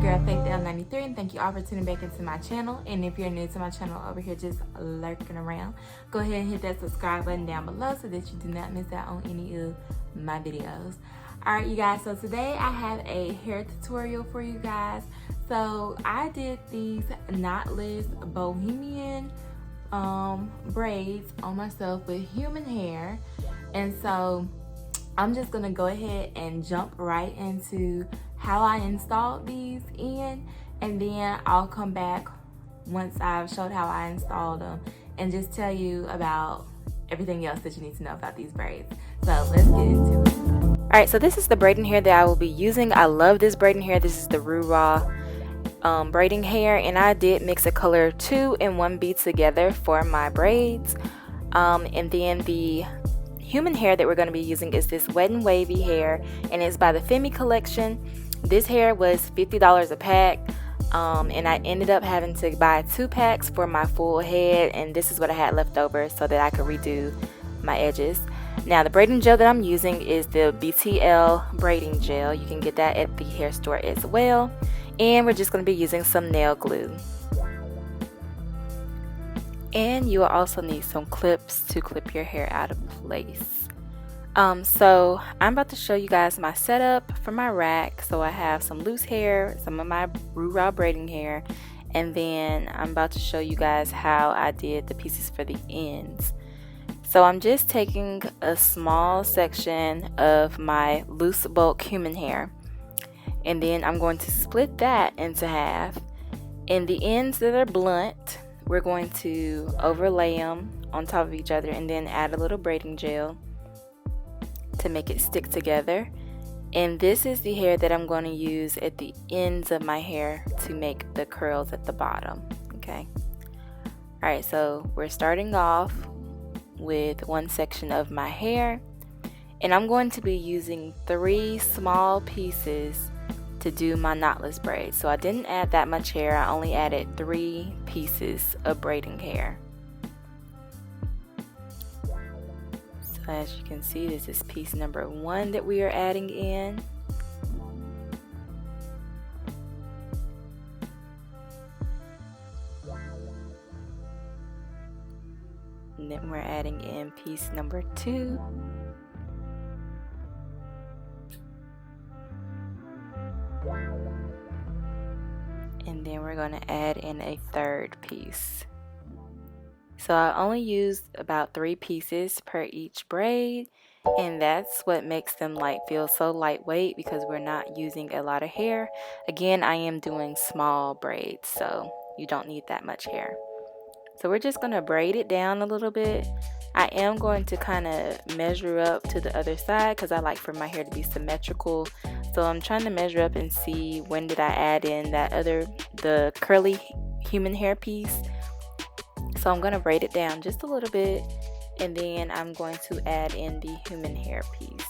girl Faith L93, and thank you all for tuning back into my channel. And if you're new to my channel over here just lurking around, go ahead and hit that subscribe button down below so that you do not miss out on any of my videos. Alright you guys, so today I have a hair tutorial for you guys. So I did these knotless bohemian braids on myself with human hair, and so I'm just gonna go ahead and jump right into how I installed these in, and then I'll come back once I've showed how I installed them and just tell you about everything else that you need to know about these braids. So let's get into it. Alright, so this is the braiding hair that I will be using. I love this braiding hair. This is the Roo Raw braiding hair, and I did mix a color 2 and 1B together for my braids. And then the human hair that we're going to be using is this Wet and Wavy hair, and it's by the Femi collection. This hair was $50 a pack, and I ended up having to buy 2 packs for my full head, and this is what I had left over so that I could redo my edges. Now the braiding gel that I'm using is the BTL braiding gel. You can get that at the hair store as well, and we're just going to be using some nail glue. And you will also need some clips to clip your hair out of place. So I'm about to show you guys my setup for my rack. So I have some loose hair, some of my Roo Raw braiding hair, and then I'm about to show you guys how I did the pieces for the ends. So I'm just taking a small section of my loose bulk human hair, and then I'm going to split that into half. And the ends that are blunt, we're going to overlay them on top of each other and then add a little braiding gel to make it stick together. And this is the hair that I'm going to use at the ends of my hair to make the curls at the bottom. Okay. Alright, so we're starting off with one section of my hair, and I'm going to be using 3 small pieces to do my knotless braids. So I didn't add that much hair, I only added 3 pieces of braiding hair. So as you can see, this is piece number 1 that we are adding in. And then we're adding in piece number 2. And then we're going to add in a 3rd piece. So I only used about 3 pieces per each braid, and that's what makes them feel so lightweight, because we're not using a lot of hair. Again, I am doing small braids, so you don't need that much hair. So we're just going to braid it down a little bit. I am going to kind of measure up to the other side because I like for my hair to be symmetrical. So I'm trying to measure up and see when did I add in the curly human hair piece. So I'm going to braid it down just a little bit, and then I'm going to add in the human hair piece.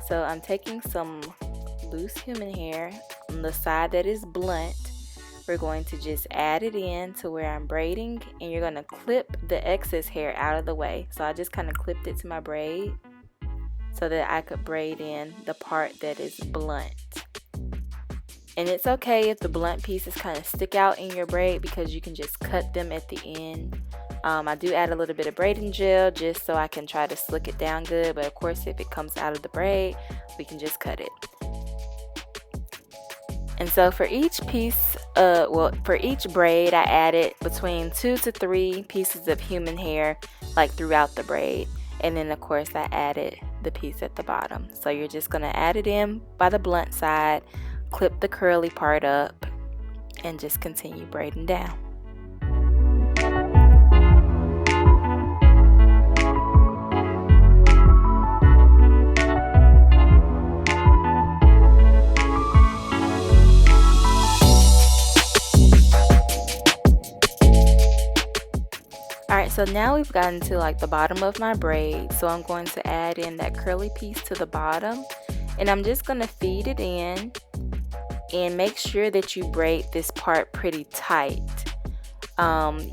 So I'm taking some loose human hair on the side that is blunt. We're going to just add it in to where I'm braiding, and you're going to clip the excess hair out of the way. So I just kind of clipped it to my braid so that I could braid in the part that is blunt. And it's okay if the blunt pieces kind of stick out in your braid, because you can just cut them at the end. I do add a little bit of braiding gel just so I can try to slick it down good, but of course if it comes out of the braid, we can just cut it. And so for each piece, for each braid, I added between 2 to 3 pieces of human hair throughout the braid. And then of course I added the piece at the bottom. So you're just going to add it in by the blunt side, clip the curly part up, and just continue braiding down. Alright, so now we've gotten to the bottom of my braid, so I'm going to add in that curly piece to the bottom, and I'm just going to feed it in and make sure that you braid this part pretty tight.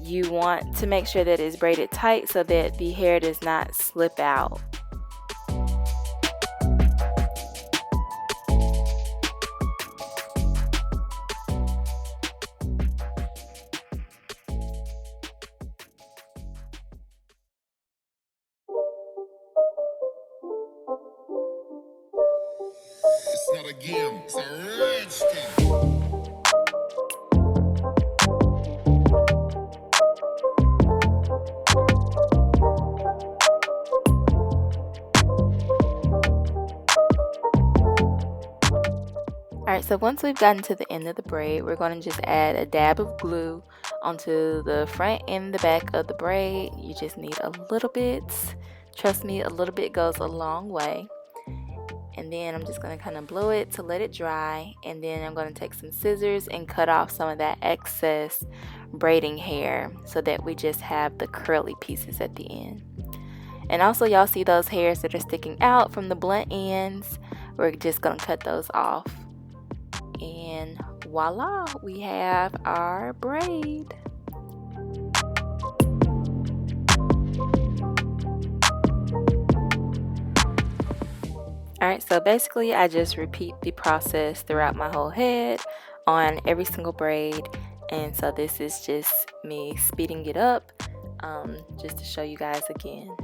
You want to make sure that it's braided tight so that the hair does not slip out. of the game. It's a rich thing. Alright, so once we've gotten to the end of the braid, we're going to just add a dab of glue onto the front and the back of the braid. You just need a little bit. Trust me, a little bit goes a long way. And then I'm just going to kind of blow it to let it dry, and then I'm going to take some scissors and cut off some of that excess braiding hair so that we just have the curly pieces at the end. And also, y'all see those hairs that are sticking out from the blunt ends? We're just going to cut those off. And voila, we have our braid. Alright, so basically I just repeat the process throughout my whole head on every single braid, and so this is just me speeding it up just to show you guys again.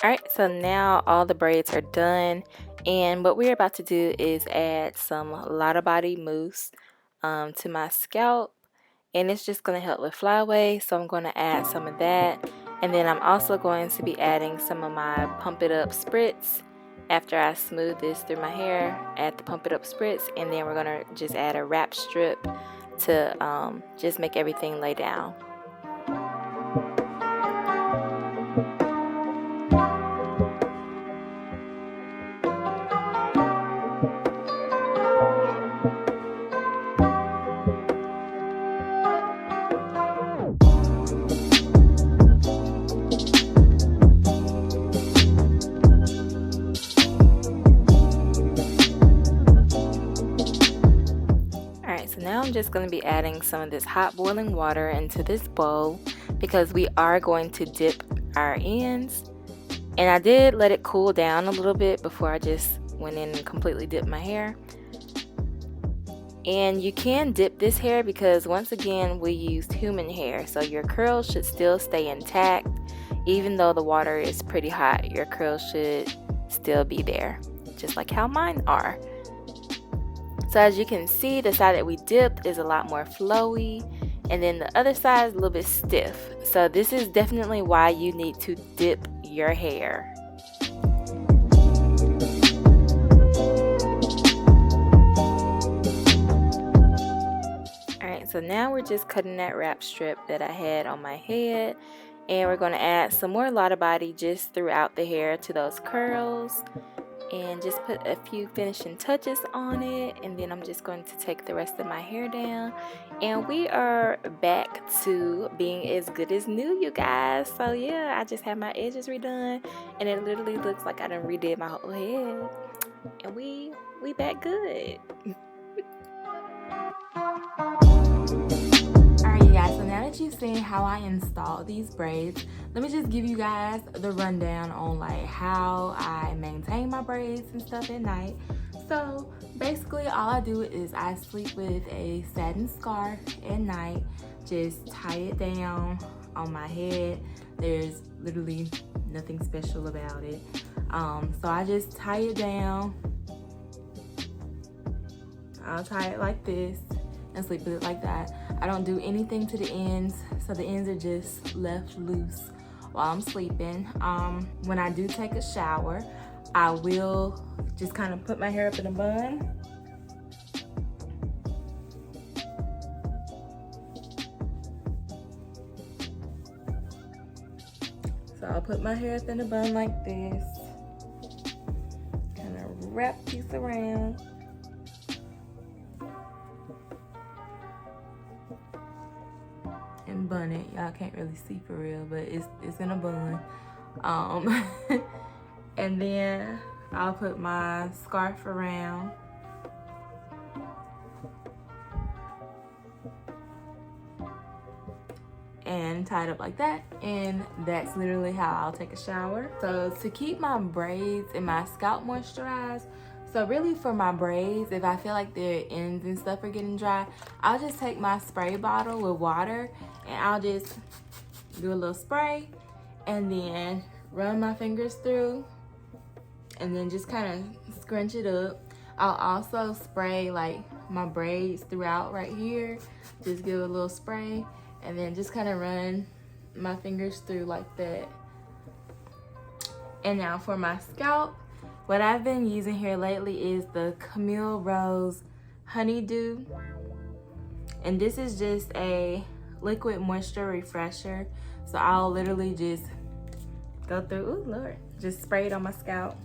Alright, so now all the braids are done, and what we're about to do is add some Lotta Body mousse to my scalp, and it's just going to help with flyaway, so I'm going to add some of that, and then I'm also going to be adding some of my Pump It Up spritz. After I smooth this through my hair, add the Pump It Up spritz, and then we're going to just add a wrap strip to just make everything lay down. Now I'm just going to be adding some of this hot boiling water into this bowl because we are going to dip our ends, and I did let it cool down a little bit before I just went in and completely dipped my hair. And you can dip this hair because once again we used human hair, so your curls should still stay intact. Even though the water is pretty hot, your curls should still be there, just like how mine are. So as you can see, the side that we dipped is a lot more flowy, and then the other side is a little bit stiff. So this is definitely why you need to dip your hair. Alright, so now we're just cutting that wrap strip that I had on my head, and we're going to add some more Lotta Body just throughout the hair to those curls. And just put a few finishing touches on it, and then I'm just going to take the rest of my hair down, and we are back to being as good as new, you guys. So yeah, I just had my edges redone, and it literally looks like I done redid my whole head, and we back good. Alright, you guys, so now that you've seen how I installed these braids, let me just give you guys the rundown on like how I maintain my braids and stuff at night. So basically all I do is I sleep with a satin scarf at night, just tie it down on my head. There's literally nothing special about it. So I just tie it down. I'll tie it like this and sleep with it like that. I don't do anything to the ends, so the ends are just left loose while I'm sleeping. When I do take a shower, I will just kind of put my hair up in a bun. So I'll put my hair up in a bun like this. Kind of wrap these around. And bun it. Y'all can't really see for real, but it's in a bun. And then I'll put my scarf around. And tie it up like that, and that's literally how I'll take a shower. So to keep my braids and my scalp moisturized, so really for my braids, if I feel like their ends and stuff are getting dry, I'll just take my spray bottle with water and I'll just do a little spray and then run my fingers through and then just kind of scrunch it up. I'll also spray like my braids throughout right here, just give a little spray and then just kind of run my fingers through like that. And now for my scalp, what I've been using here lately is the Camille Rose Honeydew. And this is just a liquid moisture refresher. So I'll literally just go through, ooh Lord, just spray it on my scalp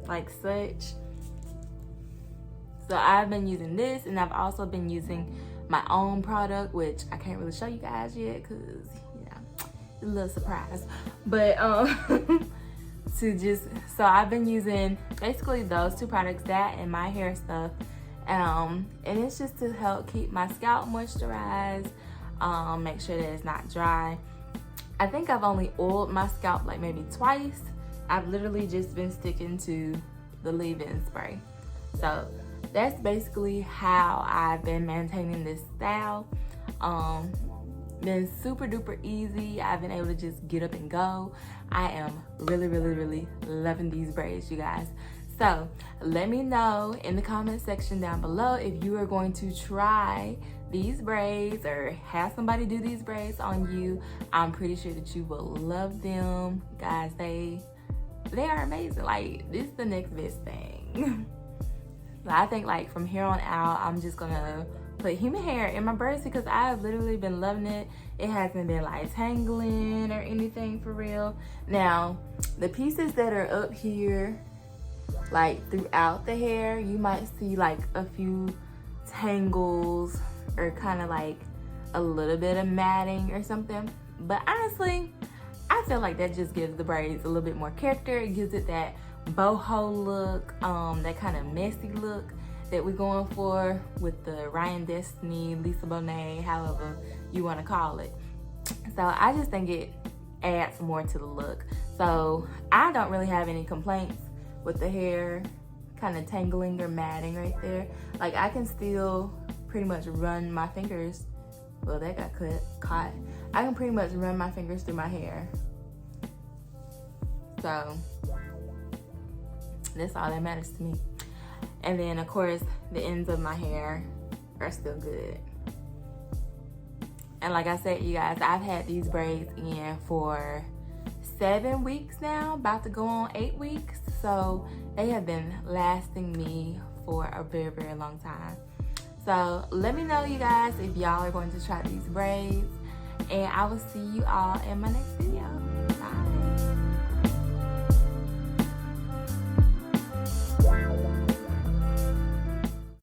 like such. So I've been using this, and I've also been using my own product, which I can't really show you guys yet because, you know, it's a little surprise. But so I've been using basically those two products, that and my hair stuff. And it's just to help keep my scalp moisturized, make sure that it's not dry. I think I've only oiled my scalp like maybe twice. I've literally just been sticking to the leave-in spray. So that's basically how I've been maintaining this style. Been super duper easy. I've been able to just get up and go. I am really, really, really loving these braids, you guys. So let me know in the comment section down below if you are going to try these braids or have somebody do these braids on you. I'm pretty sure that you will love them. Guys, they are amazing. Like, this is the next best thing. I think like from here on out, I'm just gonna put human hair in my braids because I've literally been loving it. It hasn't been like tangling or anything for real. Now, the pieces that are up here, like throughout the hair, you might see like a few tangles or kind of like a little bit of matting or something. But honestly, I feel like that just gives the braids a little bit more character. It gives it that boho look, that kind of messy look that we're going for with the Ryan Destiny, Lisa Bonet, however you want to call it. So I just think it adds more to the look. So I don't really have any complaints with the hair kind of tangling or matting right there. Like, I can still pretty much run my fingers. Well, that got caught. I can pretty much run my fingers through my hair. So that's all that matters to me. And then of course the ends of my hair are still good. And like I said, you guys, I've had these braids in for 7 weeks now, about to go on 8 weeks. So they have been lasting me for a very, very long time. So let me know, you guys, if y'all are going to try these braids, and I will see you all in my next video.